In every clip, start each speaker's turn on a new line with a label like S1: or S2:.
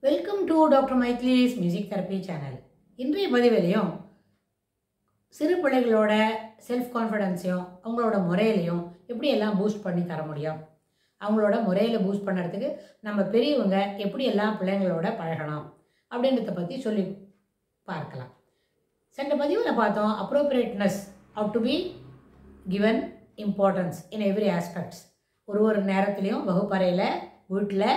S1: Welcome to doctor Maithili's music therapy channel. இன்றைய பதிவிலையும் சிறு பிள்ளைகளோட செல்ஃப் கான்ஃபிடென்ஸையும் அவங்களோட முறையிலையும் எப்படியெல்லாம் பூஸ்ட் பண்ணி தர முடியும், அவங்களோட முறையில் பூஸ்ட் பண்ணுறதுக்கு நம்ம பெரியவங்க எப்படியெல்லாம் பிள்ளைங்களோட பழகலாம் அப்படின்றத பற்றி சொல்லி பார்க்கலாம். சென்ற பதிவில் பார்த்தோம் appropriateness how to be given importance in every aspects. ஒரு நேரத்துலையும் வகுப்பறையில், வீட்டில்,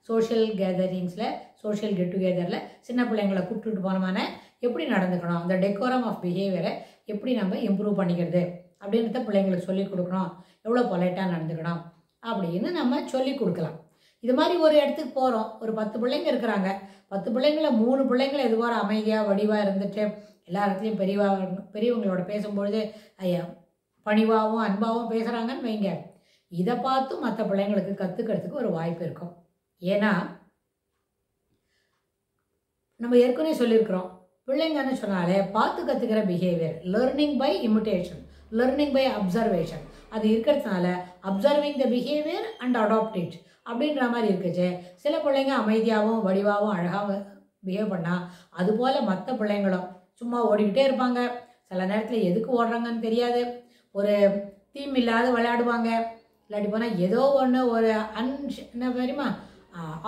S1: சோஷியல் கேதரிங்ஸில், சோஷியல் கெட் டுகெதரில் சின்ன பிள்ளைங்களை கூப்பிட்டுட்டு போனோமான எப்படி நடந்துக்கணும், அந்த டெக்கோரம் ஆஃப் பிஹேவியரை எப்படி நம்ம இம்ப்ரூவ் பண்ணிக்கிறது அப்படின்றத பிள்ளைங்களுக்கு சொல்லிக் கொடுக்கணும், எவ்வளோ பொலைட்டாக நடந்துக்கணும் அப்படின்னு நம்ம சொல்லிக் கொடுக்கலாம். இது மாதிரி ஒரு இடத்துக்கு போகிறோம், ஒரு 10 பிள்ளைங்க இருக்கிறாங்க. 10 பிள்ளைங்கள 3 பிள்ளைங்களை எதுவாக அமைதியாக வடிவாக இருந்துட்டு எல்லா இடத்துலையும் பெரியவங்களோட பேசும்பொழுது பணிவாகவும் அன்பாகவும் பேசுகிறாங்கன்னு வைங்க. இதை பார்த்து மற்ற பிள்ளைங்களுக்கு கற்றுக்கிறதுக்கு ஒரு வாய்ப்பு இருக்கும். ஏன்னா நம்ம ஏற்கனவே சொல்லியிருக்கிறோம், பிள்ளைங்கன்னு சொன்னாலே பார்த்து கற்றுக்கிற behaviour, learning by imitation, learning by observation, அது இருக்கிறதுனால observing the behaviour and adapt it அப்படின்ற மாதிரி இருக்குச்சு. சில பிள்ளைங்க அமைதியாகவும் வடிவாகவும் அழகாக பிஹேவ் பண்ணால் அதுபோல் மற்ற பிள்ளைங்களும் சும்மா ஓடிக்கிட்டே இருப்பாங்க. சில நேரத்தில் எதுக்கு ஓடுறாங்கன்னு தெரியாது, ஒரு தீம் இல்லாத விளையாடுவாங்க. இல்லாட்டி போனால் ஏதோ ஒன்று ஒரு என்ன தெரியுமா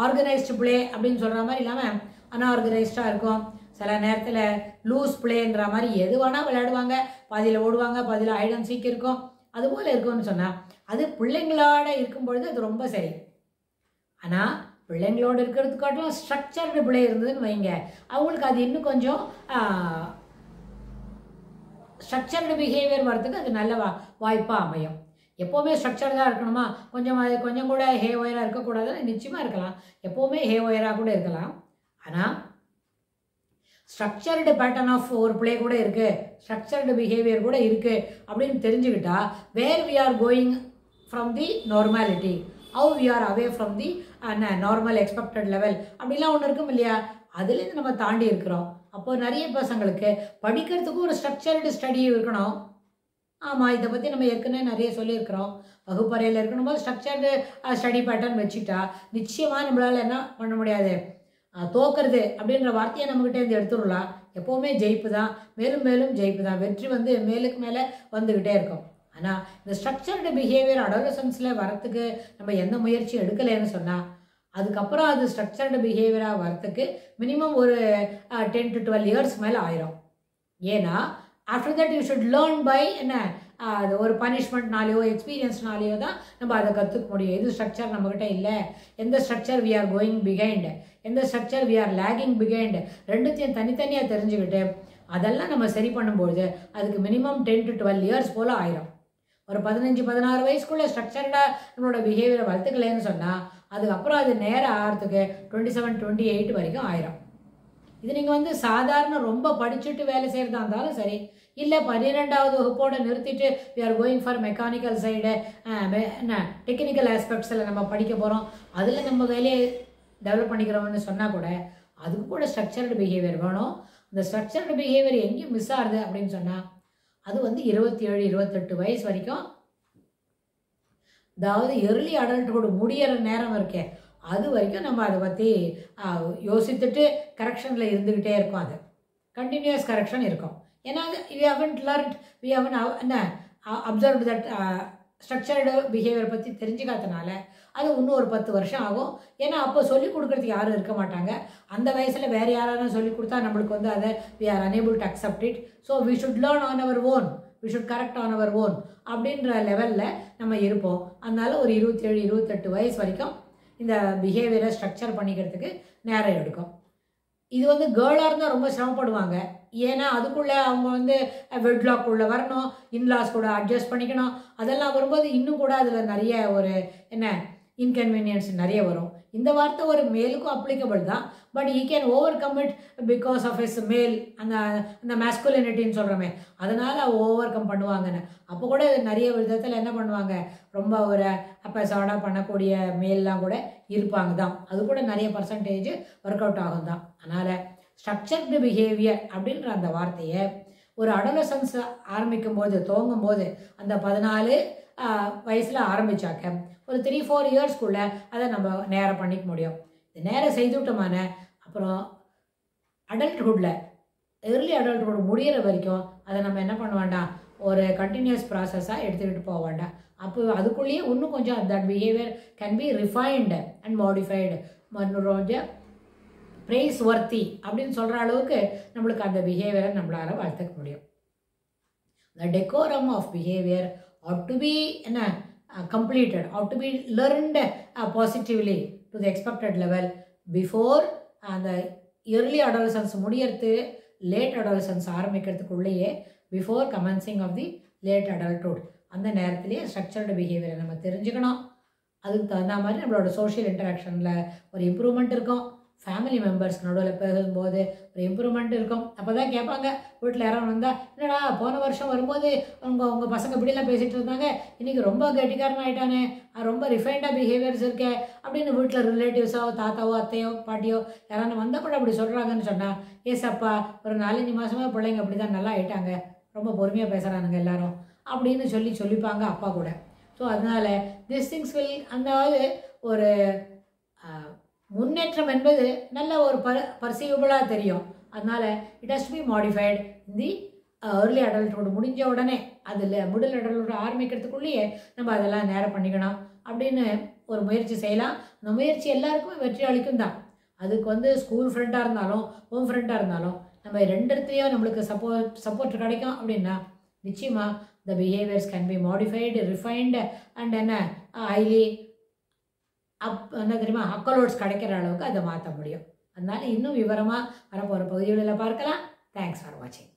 S1: ஆர்கனைஸ்டு பிளே அப்படின்னு சொல்கிற மாதிரி இல்லாமல் அன்ஆர்கனைஸ்டாக இருக்கும். சில நேரத்தில் லூஸ் பிளேன்ற மாதிரி எது வேணால் விளையாடுவாங்க, பாதியில் ஓடுவாங்க, பாதியில் ஹைட் அண்ட் சீக் இருக்கும். அதுபோல் இருக்கும்னு சொன்னால் அது பிள்ளைங்களோட இருக்கும்பொழுது அது ரொம்ப சரி. ஆனால் பிள்ளைங்களோடு இருக்கிறதுக்காட்டிலும் ஸ்ட்ரக்சர்டு பிளே இருந்ததுன்னு வைங்க, அவங்களுக்கு அது இன்னும் கொஞ்சம் ஸ்ட்ரக்சர்டு பிஹேவியர் வரதுக்கு அது நல்ல வாய்ப்பாக அமையும். எப்போவுமே ஸ்ட்ரக்சர்டாக இருக்கணுமா, கொஞ்சம் கூட ஹே ஒயராக இருக்கக்கூடாதுன்னு நிச்சயமாக இருக்கலாம், எப்போவுமே ஹே ஒயராக கூட இருக்கலாம். ஆனால் ஸ்ட்ரக்சர்டு பேட்டர்ன் ஆஃப் ஒரு பிளே கூட இருக்குது, ஸ்ட்ரக்சர்டு பிஹேவியர் கூட இருக்குது அப்படின்னு தெரிஞ்சுக்கிட்டா where we are going from the normality, how we are away from the normal expected level அப்படிலாம் ஒன்று இருக்கும் இல்லையா, அதுலேருந்து நம்ம தாண்டி இருக்கிறோம். அப்போது நிறைய பசங்களுக்கு படிக்கிறதுக்கும் ஒரு ஸ்ட்ரக்சர்டு ஸ்டடி இருக்கணும். ஆமாம், இதை பற்றி நம்ம ஏற்கனவே நிறைய சொல்லியிருக்கிறோம். வகுப்பறையில் இருக்கணும்போது ஸ்ட்ரக்சர்டு ஸ்டடி பேட்டர்ன் வச்சுட்டா நிச்சயமாக நம்மளால் என்ன பண்ண முடியாது, தோக்கிறது அப்படின்ற வார்த்தையை நம்மக்கிட்டே இருந்து எடுத்துடலாம். எப்போவுமே ஜெயிப்பு தான், மேலும் மேலும் ஜெயிப்பு தான், வெற்றி வந்து மேலுக்கு மேலே வந்துக்கிட்டே இருக்கும். ஆனால் இந்த ஸ்ட்ரக்சர்டு பிஹேவியர் அடோலசன்ஸில் வரத்துக்கு நம்ம எந்த முயற்சியும் எடுக்கலைன்னு சொன்னால் அதுக்கப்புறம் அது ஸ்ட்ரக்சர்டு பிஹேவியராக வரத்துக்கு மினிமம் ஒரு 10 to 12 years மேலே ஆயிரும். ஏன்னா after that you should learn by அது ஒரு பனிஷ்மெண்ட்னாலேயோ எக்ஸ்பீரியன்ஸ்னாலேயோ தான் நம்ம அதை கற்றுக்க முடியும். எது ஸ்ட்ரக்சர் நம்மக்கிட்ட இல்லை, எந்த structure we are going behind, எந்த structure we are lagging behind, ரெண்டுத்தையும் தனித்தனியாக தெரிஞ்சுக்கிட்டு அதெல்லாம் நம்ம சரி பண்ணும்பொழுது அதுக்கு மினிமம் 10 to 12 years போல் ஆயிரும். ஒரு 15-16 வயசுக்குள்ளே ஸ்ட்ரக்சர்டாக நம்மளோட பிஹேவியரை வளர்த்துக்கலன்னு சொன்னால் அதுக்கப்புறம் அது நேரம் ஆகிறதுக்கு 27-28 வரைக்கும் ஆயிரும். இது நீங்கள் வந்து சாதாரண ரொம்ப படிச்சுட்டு வேலை செய்கிறதா இருந்தாலும் சரி, இல்லை 12வது வகுப்போடு நிறுத்திட்டு we are going for mechanical side, technical ஆஸ்பெக்ட்ஸில் நம்ம படிக்க போகிறோம், அதில் நம்ம வேலையை டெவலப் பண்ணிக்கிறோம்னு சொன்னால் கூட அதுக்கு கூட ஸ்ட்ரக்சர்டு பிஹேவியர் வேணும். அந்த ஸ்ட்ரக்சர்டு பிஹேவியர் எங்கேயும் மிஸ் ஆகுது அப்படின்னு சொன்னால் அது வந்து 27-28 வயசு வரைக்கும், அதாவது எர்லி அடல்ட்ஹுட் முடிகிற நேரம் இருக்கே அது வரைக்கும் நம்ம அதை பற்றி யோசித்துட்டு கரெக்ஷனில் இருந்துக்கிட்டே இருக்கும். அது கண்டினியூஸ் கரெக்ஷன் இருக்கும். ஏன்னா we haven't learnt, we haven observe that structured behaviour பற்றி தெரிஞ்சுக்காதனால அது இன்னும் ஒரு 10 வருஷம் ஆகும். ஏன்னா அப்போ சொல்லிக் கொடுக்குறதுக்கு யாரும் இருக்க மாட்டாங்க. அந்த வயசில் வேறு யாராலும் சொல்லிக் கொடுத்தா நம்மளுக்கு வந்து அதை we are unable to accept it. So we should learn on our own, we should correct on our own அப்படின்ற லெவலில் நம்ம இருப்போம். அதனால ஒரு 27-28 வயசு வரைக்கும் இந்த பிஹேவியரை ஸ்ட்ரக்சர் பண்ணிக்கிறதுக்கு நேரம் எடுக்கும். இது வந்து கேர்ளாக இருந்தால் ரொம்ப சிரமப்படுவாங்க. ஏன்னா அதுக்குள்ளே அவங்க வந்து வெட்லாக்குள்ளே வரணும், இன்லாஸ் கூட அட்ஜஸ்ட் பண்ணிக்கணும், அதெல்லாம் வரும்போது இன்னும் கூட அதில் நிறைய ஒரு இன்கன்வீனியன்ஸ் நிறைய வரும். இந்த வார்த்தை ஒரு மேலுக்கும் அப்ளிகபிள் தான், but he can overcome it because of his male, அந்த மேஸ்குலினிட்டின்னு சொல்கிறோமே, அதனால் ஓவர் கம் பண்ணுவாங்கன்னு. அப்போ கூட நிறைய விதத்தில் என்ன பண்ணுவாங்க, ரொம்ப ஒரு அப்பசாடாக பண்ணக்கூடிய மேல்லாம் கூட இருப்பாங்க தான். அது கூட நிறைய பர்சன்டேஜ் ஒர்க் அவுட் ஆகும் தான். அதனால் ஸ்ட்ரக்சர்டு பிஹேவியர் அப்படின்ற அந்த வார்த்தையை ஒரு அடோலசன்ஸ் ஆரம்பிக்கும் போது, துவங்கும் போது, அந்த 14 வயசில் ஆரம்பித்தாக்க ஒரு 3-4 இயர்ஸ்க்குள்ளே அதை நம்ம நேரம் பண்ணிக்க முடியும். நேரம் செய்துவிட்டோமான அப்புறம் அடல்ட்ஹுட்டில் ஏர்லி அடல்ட்ஹுட் முடிகிற வரைக்கும் அதை நம்ம என்ன பண்ண வேண்டாம், ஒரு கண்டினியூஸ் ப்ராசஸாக எடுத்துக்கிட்டு போக வேண்டாம். அப்போ அதுக்குள்ளேயே இன்னும் கொஞ்சம் that behaviour can be refined and modified, கொஞ்சம் ப்ரைஸ் ஒர்த்தி அப்படின்னு சொல்கிற அளவுக்கு நம்மளுக்கு அந்த பிஹேவியரை நம்மளால் வளர்த்துக்க முடியும். The decorum of behavior ought to be completed, ought to be learned positively to the expected level before அந்த early adolescence முடியறது late adolescence ஆரம்பிக்கிறதுக்குள்ளேயே before commencing of the late adulthood. அந்த நேரத்திலேயே ஸ்ட்ரக்சர்டு பிஹேவியரை நம்ம தெரிஞ்சுக்கணும். அதுக்கு தகுந்த மாதிரி நம்மளோட சோஷியல் இன்டராக்ஷனில் ஒரு இம்ப்ரூவ்மெண்ட் இருக்கும். ஃபேமிலி மெம்பர்ஸ் நடுவில் பேசும்போது ஒரு இம்ப்ரூவ்மெண்ட் இருக்கும். அப்போ தான் கேட்பாங்க, வீட்டில் யாரும் வந்தால், என்னடா போன வருஷம் வரும்போது உங்கள் பசங்க இப்படிலாம் பேசிகிட்டு இருந்தாங்க, இன்றைக்கி ரொம்ப கெட்டிக்காரன் ஆகிட்டானே, ரொம்ப ரிஃபைண்டாக பிஹேவியர்ஸ் இருக்கே அப்படின்னு வீட்டில் ரிலேட்டிவ்ஸோ தாத்தாவோ அத்தையோ பாட்டியோ யாரான வந்தால் கூட அப்படி சொல்கிறாங்கன்னு சொன்னால், ஏசப்பா ஒரு 4-5 மாதமாக பிள்ளைங்க அப்படி தான் நல்லா ஆகிட்டாங்க, ரொம்ப பொறுமையாக பேசுகிறானுங்க எல்லாரும் அப்படின்னு சொல்லிப்பாங்க அப்பா கூட. ஸோ அதனால் திஸ் திங்ஸ் வில் அதாவது ஒரு முன்னேற்றம் என்பது நல்ல ஒரு பர்சீவபிளாக தெரியும். அதனால் it has to be modified the early adulthood முடிஞ்ச உடனே, அதில் மிடில் அடல்ட்ஹுட் ஆரம்பிக்கிறதுக்குள்ளேயே நம்ம அதெல்லாம் நேரம் பண்ணிக்கணும் அப்படின்னு ஒரு முயற்சி செய்யலாம். அந்த முயற்சி எல்லாருக்குமே வெற்றி அளிக்கும் தான். அதுக்கு ஸ்கூல் ஃப்ரெண்டாக இருந்தாலும் ஹோம் ஃப்ரெண்டாக இருந்தாலும் நம்ம 2 இடத்துலையும் நம்மளுக்கு சப்போர்ட் கிடைக்கும் அப்படின்னா நிச்சயமாக the behaviors can be modified, refined and highly என்ன தெரியுமா அக்கலோட்ஸ் கிடைக்கிற அளவுக்கு அதை மாற்ற முடியும். அதனால் இன்னும் விவரமாக வரப்போகிற பகுதிகளில் பார்க்கலாம். தேங்க்ஸ் ஃபார் வாட்சிங்.